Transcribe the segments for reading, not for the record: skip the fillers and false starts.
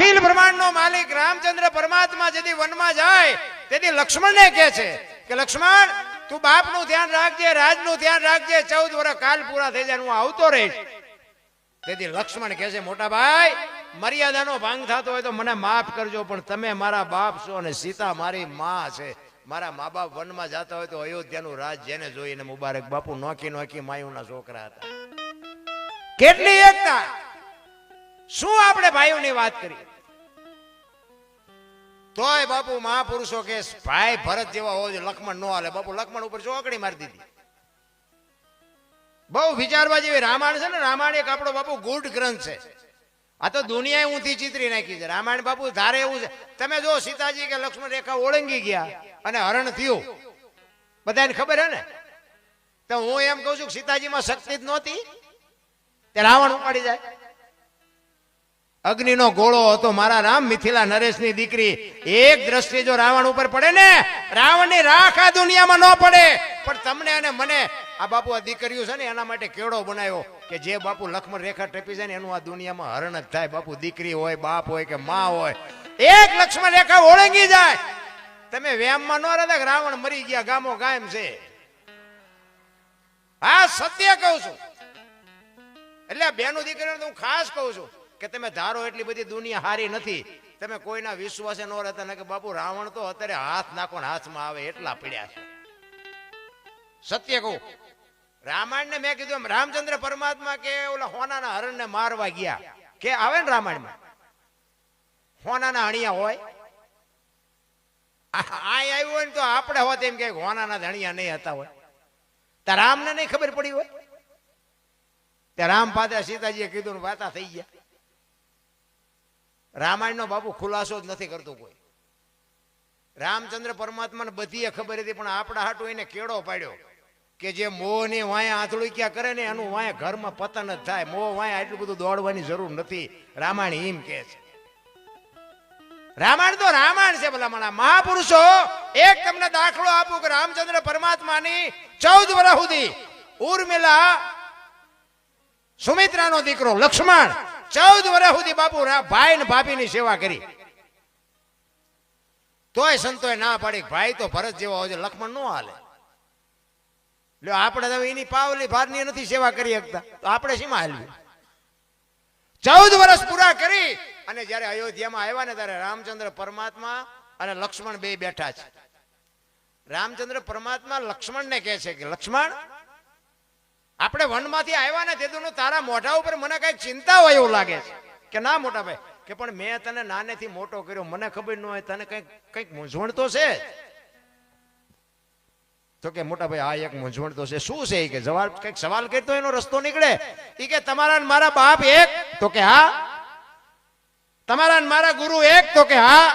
અખિલ બ્રહ્માંડનો માલિક રામચંદ્ર પરમાત્મા જેથી વનમાં જાય તેથી લક્ષ્મણને કહે છે કે લક્ષ્મણ તું બાપનું ધ્યાન રાખજે, રાજનું ધ્યાન રાખજે, 14 વર્ષ કાલ પૂરા થઈ જાય હું આવતો રહીશ. તેથી લક્ષ્મણ કહે છે મોટા ભાઈ મર્યાદાનો ભંગ થતો હોય તો મને માફ કરજો, પણ તમે મારા બાપ છો અને સીતા મારી માં છે. મારા મા બાપ વનમાં જતા હોય તો અયોધ્યાનું રાજ જેને જોઈને મુબારક બાપુ નોખી નોખી માયુના છોકરા હતા. કેટલી એકતા! શું આપણે ભાઈઓની વાત કરી તોય બાપુ મહાપુરુષો કે ભાઈ ભરત જેવા હોય છે, લક્ષ્મણ નો હાલે. બાપુ લક્ષ્મણ ઉપર ચોકડી મારી દીધી. બહુ વિચારવા જેવી રામાયણ છે ને. રામાયણ એક આપણો બાપુ ગુડ ગ્રંથ છે. આ તો દુનિયાએ ઊંધી ચિતરી નાખી છે રામાયણ. બાપુ ધારે એવું છે. તમે જો સીતાજી કે લક્ષ્મણ રેખા ઓળંગી ગયા અને હરણ થયું, બધાને ખબર હે ને. તો હું એમ કઉ છું કે સીતાજીમાં શક્તિ જ નહોતી તે રાવણ ઉપાડી જાય. અગ્નિનો ગોળો હતો મારા રામ, મિથિલા નરેશની દીકરી. એક દ્રષ્ટિ જો રાવણ ઉપર પડે ને, રાવણની રાખ આ દુનિયામાં ન પડે. પણ તમને અને મને આ બાપુ આ દીકરીઓ છે ને એના માટે કેળો બનાવ્યો કે જે બાપુ લક્ષ્મણ રેખા ટપી જાય ને એનું આ દુનિયામાં હરણ જ થાય. બાપુ દીકરી હોય, બાપ હોય કે માં હોય, એક લક્ષ્મણ રેખા ઓળંગી જાય. તમે વ્યામમાં ન રહેતા કે રાવણ મરી ગયા ગામો ગામ છે. હા સત્ય કહું છું. એટલે બેનું દીકરીને હું ખાસ કહું છું કે તમે ધારો એટલી બધી દુનિયા હારી નથી. તમે કોઈના વિશ્વાસે ન રહેતા ને કે બાપુ રાવણ તો અત્યારે હાથ નાખો હાથમાં આવે એટલા પડ્યા છે. સત્ય કહું, રામાયણ ને મેં કીધું રામચંદ્ર પરમાત્મા કે ઓલા હોનાના હરણને મારવા ગયા કે આવે ને રામાયણમાં હોનાના હણિયા હોય. આ આવ્યું હોય ને તો આપણે હોત એમ કે હોનાના હણિયા નહીં હતા હોય. ત્યાં રામને નહીં ખબર પડી હોય. ત્યાં રામ પાછા સીતાજીએ કીધું ને વાતા થઈ ગયા. રામાયણનો બાપુ ખુલાસો જ નથી કરતું કોઈ. રામચંદ્ર પરમાત્માને બધી ખબર હતી પણ આપણા હાટું એને કેળો પાડ્યો કે જે મોહની વાયા આંધળું ક્યાં કરે ને એનું વાયા ઘરમાં પતન જ થાય. મોહ વાયા એટલું બધું દોડવાની જરૂર નથી. રામાયણ એમ કે છે. રામાયણ તો રામાયણ છે. ભલા મારા મહાપુરુષો એક તમને દાખલો આપું કે રામચંદ્ર પરમાત્માની 14 વર્ષ સુધી ઉર્મિલા સુમિત્રાનો દીકરો લક્ષ્મણ 14 વર્ષ સુધી બાપુ ભાઈ ને ભાભીની સેવા કરી. તોય સંતોએ ના પાડી ભાઈ તો ભરત જેવા હોય છે, લક્ષ્મણ નો હાલે. લ્યો આપણે તો એની પાવલી ભારની નથી સેવા કરી શકતા તો આપણે શીમાં હાલવી. 14 વર્ષ પૂરા કરી અને જયારે અયોધ્યામાં આવ્યા ને ત્યારે રામચંદ્ર પરમાત્મા અને લક્ષ્મણ બે બેઠા છે. રામચંદ્ર પરમાત્મા લક્ષ્મણને કહે છે કે લક્ષ્મણ આપણે વનમાંથી આવ્યા ને તેનું તારા મોઢા ઉપર મને કઈક ચિંતા હોય એવું લાગે છે. કે ના મોટા ભાઈ કે પણ મેં તને નાનેથી મોટો કર્યો, મને ખબર ન હોય તને કઈક મૂંઝવણ તો છે. તો કે મોટા ભાઈ આ એક મૂંઝવણ તો છે. શું છે કે જવાબ કઈક સવાલ કરતો એનો રસ્તો નીકળે. એ કે તમારા મારા બાપ એક? તો કે હા. તમારા મારા ગુરુ એક? તો કે હા.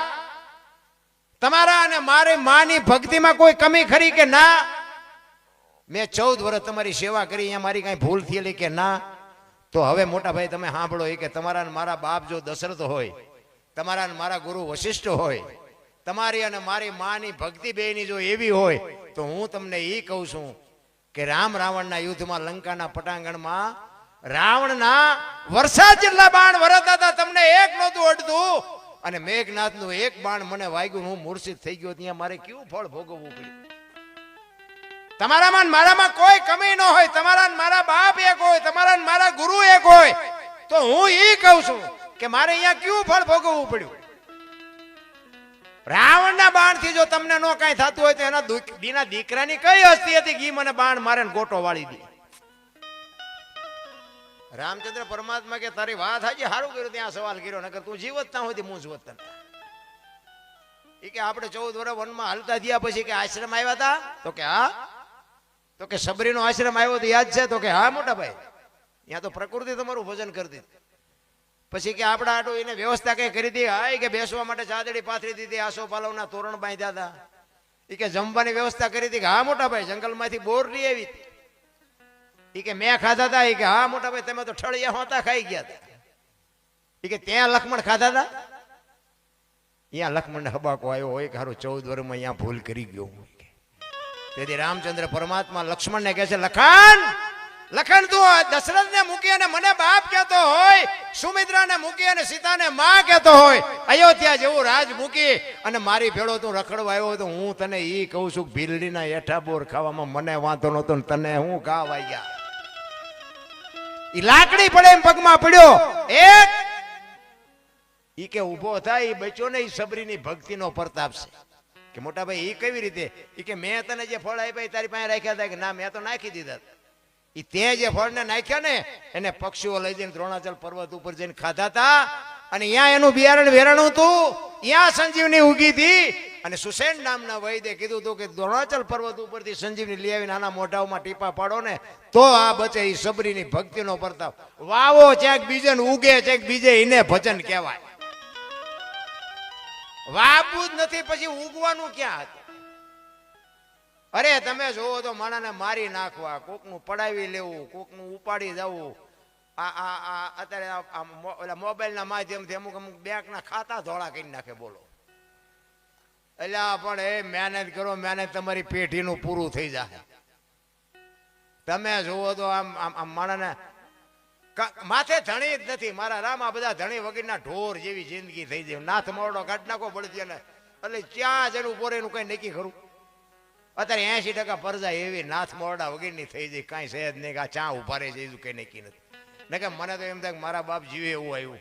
તમારા અને મારી માની ભક્તિમાં કોઈ કમી ખરી કે ના? મેં 14 વર્ષ તમારી સેવા કરી, અહીંયા મારી કઈ ભૂલ થયેલી કે ના? તો હવે મોટા ભાઈ તમે સાંભળો એ કે તમારા મારા બાપ જો દશરથ હોય, તમારા મારા ગુરુ વશિષ્ઠ હોય, તમારી અને મારી માની ભક્તિ બેની જો એવી હોય તો હું તમને એ કહું છું કે રામ રાવણના યુદ્ધમાં લંકાના પટાંગણમાં રાવણના વરસાદ જેટલા બાણ વરસતા હતા, તમને એક નહોતું અડતું. અને મેઘનાથનું એક બાણ મને વાગ્યું, હું મૂર્છિત થઈ ગયો. ત્યાં મારે કેવું ફળ ભોગવવું પડ્યું. તમારામાં મારામાં કોઈ કમી ન હોય, તમારા મારા બાપ એક હોય, તમારા મારા ગુરુ એક હોય, તો હું એ કહું છું કે મારે અહીંયા કેવું ફળ ભોગવવું પડ્યું. રાવણના બાણથી જો તમને નો કાંઈ થતું હોય તો એના દીકરાની કઈ હસ્તી હતી કે મને બાણ મારે ગોટો વાળી દે. રામચંદ્ર પરમાત્મા કે તારી વાત હાજી, સારું કર્યું ત્યાં સવાલ કર્યો, નકર તું જીવત ના હોય હું જીવત ના. એ કે આપણે 14 વર્ષ વનમાં હાલતા થયા પછી કે આશ્રમ આવ્યા હતા? તો કે હા. તો કે સબરીનો આશ્રમ આવ્યો તો યાદ છે? તો કે હા મોટા ભાઈ. ત્યાં તો પ્રકૃતિ તમારું ભજન કરતી. પછી કે આપણા આટો એને વ્યવસ્થા કઈ કરી હતી? હા. કે બેસવા માટે ચાદડી પાથરી દીધી, આસો પાલવના તોરણ બાંધ્યા હતા. એ કે જમવાની વ્યવસ્થા કરી હતી? કે હા મોટા ભાઈ. જંગલમાંથી બોરડી આવી હતી? એ કે મેં ખાધા હતા? એ કે હા મોટા ભાઈ. તમે તો ઠળિયા હોતા ખાઈ ગયા હતા. એ કે ત્યાં લક્ષ્મણ ખાધા હતા? અહીંયા લક્ષ્મણને હબાકો આવ્યો હોય કે હારું 14 વર્ષમાં અહીંયા ભૂલ કરી ગયો. તેથી રામચંદ્ર પરમાત્મા લક્ષ્મણને કહે છે લખન લખન તું દશરથને મૂકી અને મને બાપ કહેતો હોય, સુમિત્રાને મૂકી અને સીતાને માં કહેતો હોય, અયોધ્યા જેવું રાજ મૂકી અને મારી ભેળો તું રખડવા આવ્યો તો હું તને ઈ કહું છું, ભીલડીના એઠા બોર ખાવામાં મને વાંધો નહોતો ને તને હું ઘા વાગ્યા. ઈ લાકડી પડે એમ પગમાં પડ્યો. એક ઈ કે ઊભો થાય ઈ બચ્યો ને ઈ સબરીની ભક્તિનો પ્રતાપ છે કે મોટા ભાઈ ઈ કેવી રીતે? ઈ કે મેં તને જે ફળ આપ્યા તારી પાસે રાખ્યા હતા કે ના મેં તો નાખી દીધા. ઈ તે જે ફળને નાખ્યા ને એને પક્ષીઓ લઈ જઈને દ્રોણાચલ પર્વત ઉપર જઈને ખાધા હતા અને ત્યાં એનું બિયારણ વેરાણું હતું, ત્યાં સંજીવની ઉગી હતી અને સુસેન નામના વૈદ્ય કીધું હતું કે દ્રોણાચલ પર્વત ઉપરથી સંજીવની લઈ આવીને આના મોઢાઓમાં ટીપા પાડો ને તો આ બચે. ઈ સબરીની ભક્તિનો પ્રતાપ. વાવો ચેક બીજે ઉગે ચેક બીજે, એને ભજન કહેવાય. વાવવું જ નથી પછી ઉગવાનું ક્યાં હતું? અરે તમે જોવો તો માણાને મારી નાખવા, કોકનું પડાવી લેવું, કોકનું ઉપાડી જવું. અત્યારે મોબાઈલના માધ્યમથી અમુક બેંકના ખાતા ધોળા કરી નાખે. બોલો એટલે પણ એ મહેનત કરો, મહેનત તમારી પેઢીનું પૂરું થઈ જાય. તમે જોવો તો આમ માણાને માથે ધણી જ નથી. મારા રામ આ બધા ધણી વગરના ઢોર જેવી જિંદગી થઈ જાય. નાથ મોરડો કાઢ નાખો બળદિયા ને એટલે ક્યાં જરું પોરે એનું કઈ નક્કી ખરું? અત્યારે 80% પરજા એવી નાથ મોરડા વગરની થઈ જાય, કાંઈ સહેજ નહીં. આ ચા ઉભા રહે છે કઈ નક્કી નથી. ને કે મને તો એમ થાય કે મારા બાપ જીવે એવું આવ્યું.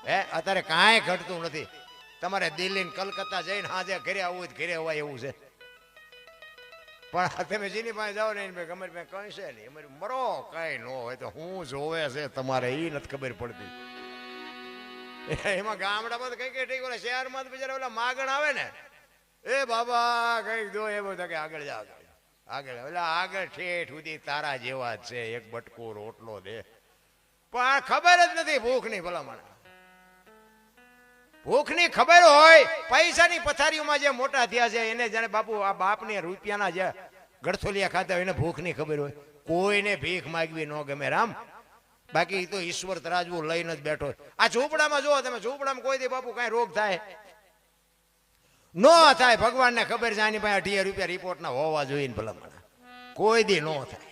હે અત્યારે કાંઈ ઘટતું નથી. તમારે દિલ્હી ને કલકત્તા જઈને હાજે ઘરે આવવું જ ઘરે અવાય એવું છે. પણ તમે જેની પાસે જાઓ ને અમારી પાસે કઈ છે નહીં, અમારી મરો કઈ ન હોય તો હું જોવે છે તમારે એ નથી ખબર પડતી. એમાં ગામડામાં તો કઈ કઈ ઠીક ઓલા શહેરમાં તો બિચારા ઓલા માગણ આવે ને એ બાબા કઈક દો એ બધા કે આગળ જાવ આગળ એટલે આગળ ઠેઠ સુધી તારા જેવા જ છે, એક બટકો રોટલો દે. પણ આ ખબર જ નથી ભૂખની. ભલામણ ભૂખની ખબર હોય, પૈસાની પથારીઓમાં જે મોટા થયા છે એને જાણે બાપુ આ બાપને રૂપિયાના જે ગળથોલિયા ખાતા હોય એને ભૂખની ખબર હોય. કોઈને ભીખ માગવી ન ગમે રામ. બાકી તો ઈશ્વર તરાજવું લઈને જ બેઠો. આ ઝૂંપડામાં જુઓ તમે, ઝૂંપડામાં કોઈ દી બાપુ કઈ રોગ થાય ન થાય? ભગવાનને ખબર છે આની પાસે 18 રૂપિયા રિપોર્ટના હોવા જોઈએ ને ભલામણ. કોઈ દી ન થાય.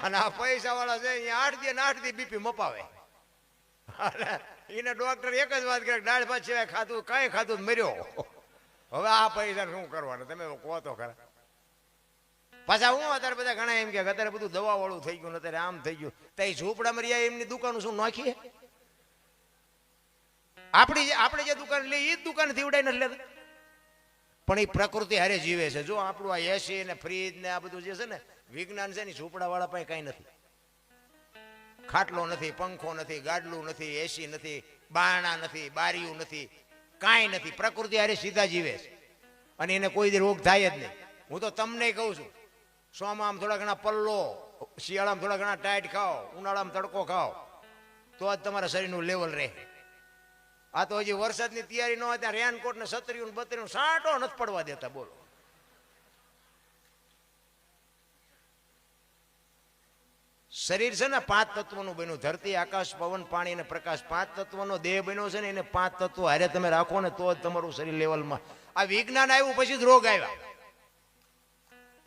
અને આ પૈસા વાળા છે અહીંયા 8 દી ને 8 દી બીપી મપાવે. એને ડોક્ટર એક જ વાત કરે, દાળ ભાત સિવાય ખાધું કઈ ખાધું મર્યો. હવે આ પૈસા શું કરવાનું તમે કહો તો ખરા. પાછા હું અત્યારે બધા ઘણા એમ કે અત્યારે બધું દવા વાળું થઈ ગયું, અત્યારે આમ થઈ ગયું. તો એ ઝૂંપડામાં રહ્યા એમની દુકાન શું નાખીએ? આપણે જે દુકાન લઈએ એ જ દુકાન થી ઉડાઈ નથી લેતા. પણ એ પ્રકૃતિ હારે જીવે છે. જો આપણું આ એસી ને ફ્રીજ ને આ બધું જે છે ને વિજ્ઞાન છે ને, ઝૂંપડા વાળા પાસે કઈ નથી. ખાટલો નથી, પંખો નથી, ગાડલું નથી, એસી નથી, બારણા નથી, બારીયું નથી, કાંઈ નથી. પ્રકૃતિ હારે સીધા જીવે છે અને એને કોઈ દી રોગ થાય જ નહીં. હું તો તમને કહું છું, સોમાં આમ થોડા ઘણા પલ્લો, શિયાળામાં થોડા ઘણા ટાઈટ ખાઓ, ઉનાળામાં તડકો ખાઓ તો જ તમારા શરીરનું લેવલ રહે. આ તો હજી વરસાદની તૈયારી ન હોય ત્યાં રેનકોટ ને છત્રીયું બત્રીયું સાંટો નથી પડવા દેતા. બોલો શરીર છે ને 5 તત્વોનું બન્યું. ધરતી, આકાશ, પવન, પાણી અને પ્રકાશ 5 તત્વોનો દેહ બન્યો છે ને. એને 5 તત્વો હારે તમે રાખો ને તો જ તમારું શરીર લેવલમાં. આ વિજ્ઞાન આવ્યું પછી જ રોગ આવ્યા.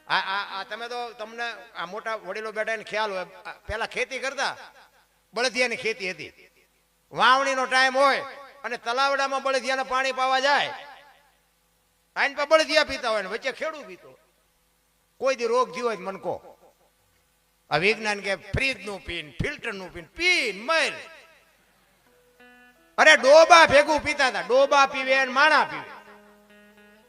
આ તમે તો તમને આ મોટા વડીલો બેઠા એને ખ્યાલ હોય. પેલા ખેતી કરતા, બળદિયાની ખેતી હતી. વાવણીનો ટાઈમ હોય અને તલાવડામાં બળદિયાને પાણી પાવા જાય, આઈને પર બળદિયા પીતા હોય ને વચ્ચે ખેડૂત પીતો. કોઈ દી રોગ થયો હોય મન કહો. આ વિજ્ઞાન કે ફ્રીજ નું પીન, ફિલ્ટર નું પીન મર. અરે ડોબા ભેગું પીતા હતા. ડોબા પીવે અને માણા પીવે.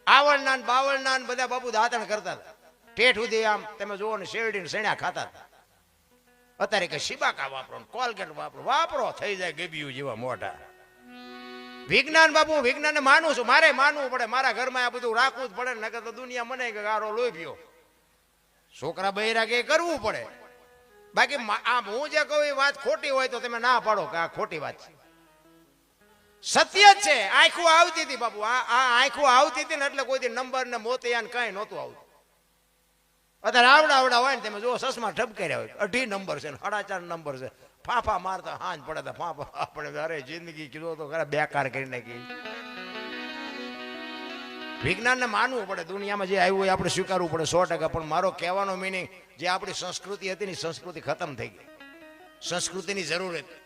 આવળના ને બાવળના ને બધા બાપુ દાંતણ કરતા હતા. ઠેઠ સુધી આમ તમે જોવો ને શેરડી ને સણ્યા ખાતા હતા. અત્યારે કે શિબાકા વાપરો, કોલગેટ વાપરો થઈ જાય ગેબિયું જેવા મોઢા. વિજ્ઞાન બાપુ, વિજ્ઞાન ને માનું છું. મારે માનવું પડે. મારા ઘરમાં આ બધું રાખવું જ પડે. નકર તો દુનિયા મને કે ગારો લોભ્યો. છોકરા બૈરા કે કરવું પડે. બાકી આ હું જે કહું એ વાત ખોટી હોય તો તમે ના પાડો કે આ ખોટી વાત છે. સત્ય જ છે. આંખું આવતી હતી બાપુ. આ આંખું આવતી હતી ને એટલે કોઈ નંબર ને મોતિયા ને કઈ નહોતું આવતું. અત્યારે આવડા હોય ને તમે જો સસમા ઠપકાર્યા હોય, 18 નંબર છે ને 4.5 નંબર છે. ફાફા મારતા હાંજ પડે તો ફાફા. આપણે અરે જિંદગી કીધો તો ખરા બેકાર કરી નાખી. વિજ્ઞાનને માનવું પડે, દુનિયામાં જે આવ્યું હોય આપણે સ્વીકારવું પડે 100%. પણ મારો કહેવાનો મિનિંગ, જે આપણી સંસ્કૃતિ હતી ને સંસ્કૃતિ ખતમ થઈ ગઈ, સંસ્કૃતિની જરૂર હતી.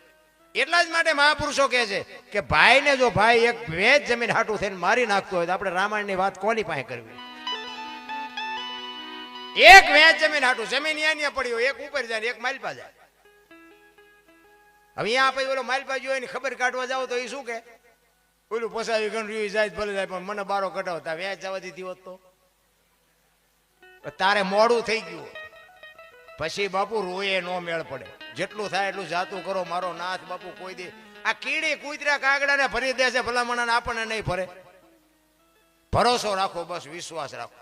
એટલા જ માટે મહાપુરુષો કહે છે કે ભાઈને જો ભાઈ એક વેચ જમીન હાટું થઈને મારી નાખતો હોય તો આપણે રામાયણની વાત કોની પાસે કરવી? એક વેચ જમીન હાટું, જમીન અહીંયા પડી હોય, એક ઉપર જાય એક માલપા જાય. હવે અહીંયા પછી ઓલો માલપા જોયો એની ખબર કાઢવા જાવ તો એ શું કે ઓલું પસાવી ગણરી જાય ભલે જાય, પણ મને બારો કઢાવતા વેચ જવા દીધી હોત તો તારે મોડું થઈ ગયું. પછી બાપુ રોયે નો મેળ પડે. જેટલું થાય એટલું જાતું કરો મારો નાથ બાપુ. કોઈ દે આ કીડી કૂતરા કાગડાને ભરી દે છે, ભલામણ આપણને નહીં ફરે. ભરોસો રાખો, બસ વિશ્વાસ રાખો.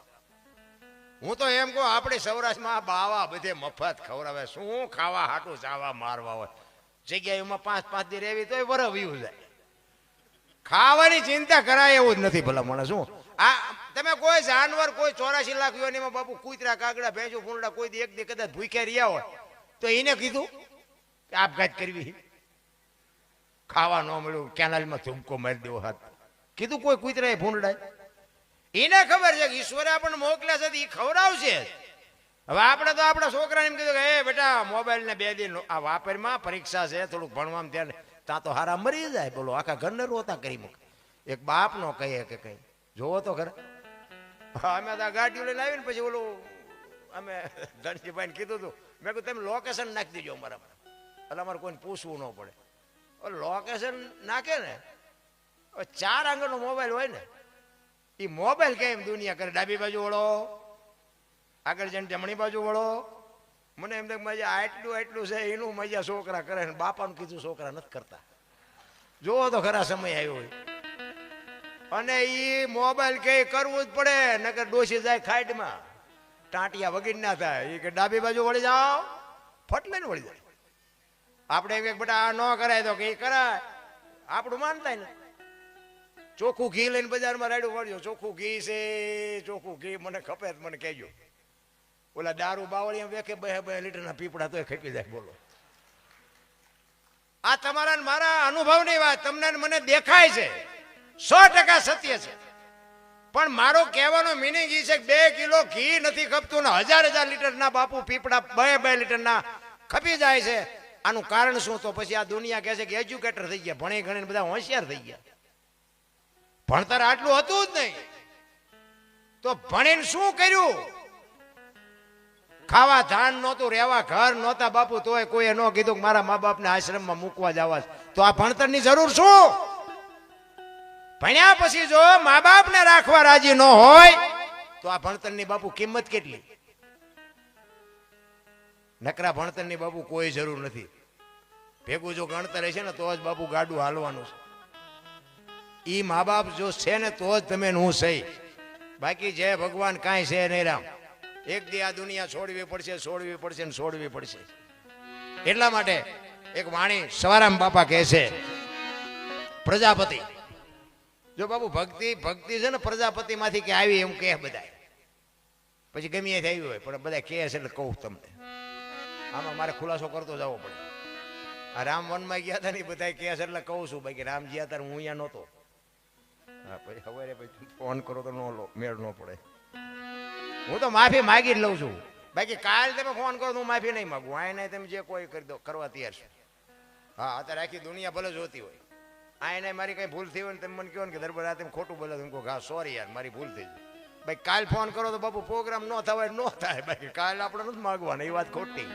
હું તો એમ કહું આપણે સૌરાષ્ટ્રમાં બાવા બધે મફત ખવડાવે, શું ખાવા હાટું ચાવા મારવા હોય. જગ્યાએમાં 5-5 દી રહેવી તોય વર વીવું જાય. ખાવાની ચિંતા કરાય એવું જ નથી ભલામણ. શું આ તમે કોઈ જાનવર કોઈ 84 લાખ યોનીમાં બાપુ કૂતરા કાગડા ભેંસું ફૂંડા કોઈ દી એક દી કદાચ ભૂખ્યા રહ્યા હોય તો એને કીધું કે આપઘાત કરવી, ખાવા ન મળ્યું, કેનાલમાં ધુમકો મારી દેવો હાથ, કીધું કોઈ કૂતરાએ ફૂંડાય? એને ખબર છે કે ઈશ્વરે આપણને મોકલ્યા છે એ ખવડાવશે. હવે આપણે તો આપણા છોકરાને એમ કીધું કે એ બેટા મોબાઈલ ને 2 દિન આ વાપરમાં, પરીક્ષા છે, થોડુંક ભણવામાં ધ્યાન, ત્યાં તો હારા મરી જાય. બોલો આખા ઘરને રોતા કરી મૂકે. એક બાપ નો કહીએ કે કઈ જોવો તો ખરા. અમે તો ગાડીઓ લઈને આવી ને પછી ઓલું અમે ધનજીભાઈ ને કીધું હતું, મેં કીધું તમે લોકેશન નાખી દેજો અમારા, એટલે અમારે કોઈને પૂછવું ન પડે. લોકેશન નાખે ને 4 આંગળનો મોબાઈલ હોય ને, એ મોબાઈલ કેમ દુનિયા કરે. ડાબી બાજુ વળો, આગળ જઈને જમણી બાજુ વળો. મને એમ મજા આટલું છે એનું મજા છોકરા કરે ને બાપાનું કીધું છોકરા નથી કરતા. જોવો તો ખરા સમય આવ્યો હોય. અને એ મોબાઈલ કે કરવું જ પડે, નકર ડોસી જાય ખાઈડમાં, ટાંટિયા વગીર ના થાય. એ કે ડાબી બાજુ વળી જાઓ, ફટ લઈને વળી જાય. આપણે એમ બેટા આ ન કરાય તો કે કરાય, આપણું માનતા ને. ચોખ્ખું ઘી લઈને બજારમાં રાડ્યું વળ્યો, ચોખ્ખું ઘી છે, ચોખ્ખું ઘી મને ખપે મને કહેજો. ઓલા દારૂ બાવળી વેખે 2 લીટરના પીપડા તોય ખપી જાય. બોલો આ તમારા મારા અનુભવની વાત તમને મને દેખાય છે, 100% સત્ય છે. પણ મારો કહેવાનો મિનિંગ એ છે કે 2 કિલો ઘી નથી ખપતું ને 1000 લીટરના બાપુ પીપડા 2 લીટરના ખપી જાય છે. આનું કારણ શું? તો પછી આ દુનિયા કહે છે કે એજ્યુકેટર થઈ ગયા, ભણી ગણીને બધા હોશિયાર થઈ ગયા. ભણતર આટલું હતું જ નહીં તો ભણીને શું કર્યું? ખાવા ધાન નહોતું, રહેવા ઘર નહોતા બાપુ, તોય કોઈએ ન કીધું કે મારા મા બાપને આશ્રમમાં મૂકવા જવા. તો આ ભણતરની જરૂર શું? ભણ્યા પછી જો મા બાપને રાખવા રાજી ન હોય તો આ ભણતરની બાપુ કિંમત કેટલી? નકરા ભણતરની બાપુ કોઈ જરૂર નથી. ભેગું જો ગણતર છે ને તો જ બાપુ ગાડું હાલવાનું છે. ઈ મા બાપ જો છે ને તો જ તમે હું સહી, બાકી જય ભગવાન કાંઈ છે નહીં. રામ એક દી આ દુનિયા છોડવી પડશે, છોડવી પડશે ને છોડવી પડશે. એટલા માટે એક વાણી સવારામ બાપા કહે છે, પ્રજાપતિ જો બાપુ ભક્તિ છે ને પ્રજાપતિ માંથી કે આવી એમ કે બધા, પછી ગમે તે આવ્યું હોય પણ બધા કહે છે એટલે કહું તમને. આમાં મારે ખુલાસો કરતો જવો પડે. આ રામ વનમાં ગયા હતા ને બધા કહે છે એટલે કહું છું. બાકી રામ ગયા હતા હું અહીંયા નહોતો. હા પછી હવે પછી ફોન કરો તો નો મેળ ન પડે. હું તો માફી માગી જ લઉં છું. બાકી કાલ તમે ફોન કરો તો હું માફી નહીં માગું. આ નહીં તમે જે કોઈ કરી દો કરવા તૈયાર છું. હા અત્યારે આખી દુનિયા ભલે જોતી હોય, આ એને મારી કઈ ભૂલ થઈ હોય ને તમે મને કહો ને કે દરબાર આ તમે ખોટું બોલો, તમે કહો હા સોરી યાર મારી ભૂલ થઈ ગઈ. ભાઈ કાલ ફોન કરો તો બાપુ પ્રોગ્રામ ન થવાય ન થાય. બાકી કાલ આપણે નથી માગવાના, એ વાત ખોટી.